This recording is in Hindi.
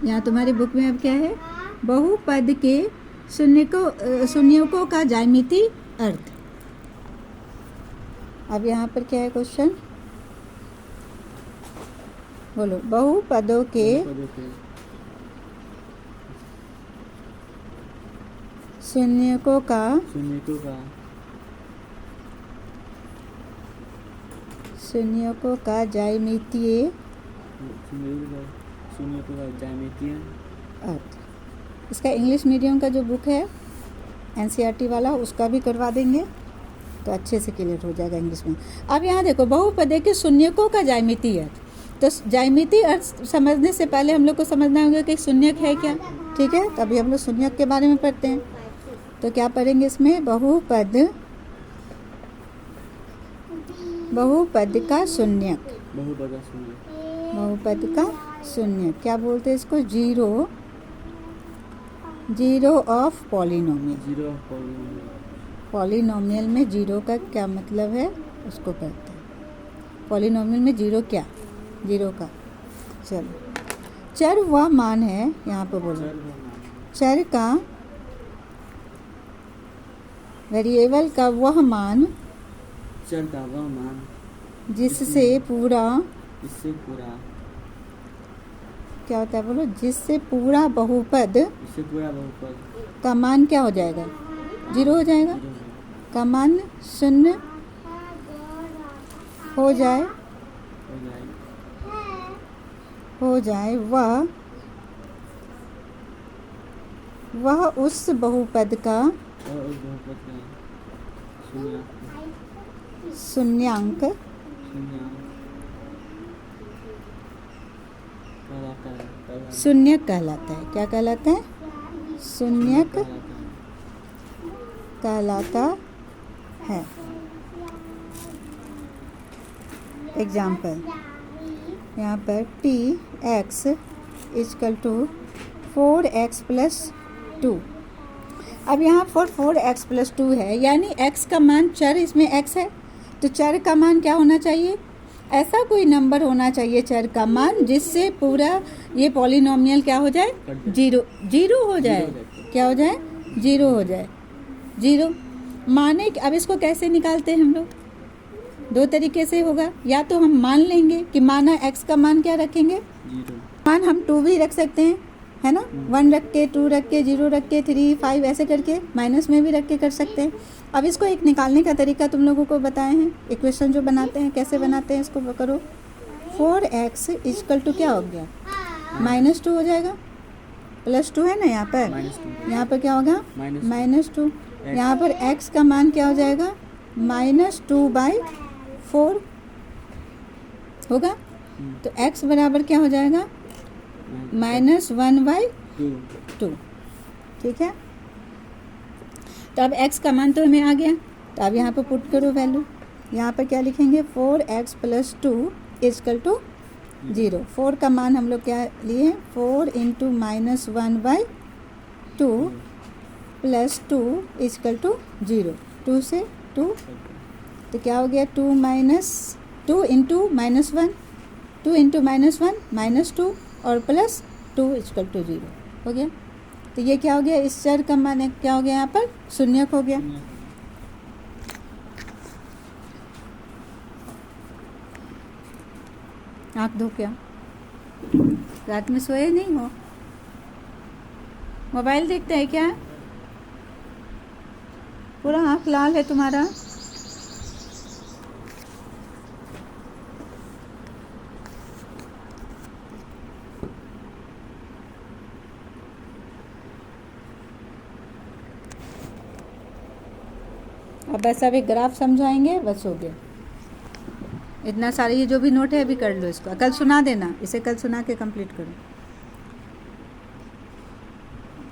यहाँ तुम्हारी बुक में अब क्या है, बहुपद के शून्यकों का ज्यामितीय अर्थ। अब यहाँ पर क्या है क्वेश्चन, बोलो। बहुपदों के शून्यकों का ज्यामितीय अर्थ। इसका इंग्लिश मीडियम का जो बुक है एनसीईआरटी वाला, उसका भी करवा देंगे तो अच्छे से क्लियर हो जाएगा इंग्लिश में। अब यहाँ देखो, बहुपद के शून्यकों का ज्यामितीय अर्थ। तो ज्यामितीय अर्थ समझने से पहले हम लोग को समझना होगा कि शून्यक है क्या। ठीक है, तो अभी हम लोग शून्यक के बारे में पढ़ते हैं। तो क्या पढ़ेंगे इसमें, बहुपद का शून्यक। बहुपद का शून्यक क्या बोलते हैं इसको, जीरो ऑफ पॉलिनोमियल। पॉलिनोमियल में जीरो का क्या मतलब है उसको कहते हैं। पॉलिनोमियल में जीरो क्या, जीरो का। चलो, चर वह मान है, यहाँ पर बोलो चर का, वेरिएबल का वह मान, जिससे पूरा क्या होता है, बोलो, जिससे पूरा बहुपद का मान क्या हो जाएगा, जीरो हो जाएगा। का मान शून्य हो जाए वह उस बहुपद का शून्यांक शून्यक कहलाता है। क्या कहलाता है, शून्यक कहलाता है। एग्जाम्पल, यहाँ पर t(x) = 4x + 2। अब यहाँ 4x + 2 है, यानी x का मान, चर इसमें x है, तो चर का मान क्या होना चाहिए, ऐसा कोई नंबर होना चाहिए चर का मान जिससे पूरा ये पॉलिनोमियल क्या हो जाए, जीरो हो जाए। क्या हो जाए, जीरो हो जाए। जीरो माने, अब इसको कैसे निकालते हैं हम लोग, दो तरीके से होगा। या तो हम मान लेंगे कि माना x का मान क्या रखेंगे, मान हम 2 भी रख सकते हैं, है ना, 1 रख के, 2 रख के, 0 रख के, 3, 5 ऐसे करके, माइनस में भी रख के कर सकते हैं। अब इसको एक निकालने का तरीका तुम लोगों को बताए हैं, इक्वेशन जो बनाते हैं कैसे बनाते हैं इसको करो। 4x = क्या हो गया, -2 हो जाएगा, +2 है ना यहाँ पर, यहाँ पर क्या होगा, -2। यहाँ पर x का मान क्या हो जाएगा, -2/4 होगा। तो x बराबर क्या हो जाएगा, -1/2। ठीक है, तो अब x का मान तो हमें आ गया, तो अब यहाँ पर पुट करो वैल्यू। यहाँ पर क्या लिखेंगे, 4x + 2 = 0। 4 का मान हम लोग क्या लिए, 4 × -1/2 + 2 = 0। 2 से 2, तो क्या हो गया, 2 × -1, 2 × -1 -2 और +2 = 0 हो गया। तो ये क्या हो गया, इस चर का मान क्या हो गया, यहाँ पर शून्यक हो गया। आँख धो क्या, रात में सोए नहीं हो, मोबाइल देखते हैं क्या, पूरा आँख लाल है तुम्हारा। अब बस अभी ग्राफ समझाएंगे, बस हो गया। इतना सारे ये जो भी नोट है अभी कर लो, इसको कल सुना देना, इसे कल सुना के कंप्लीट करो।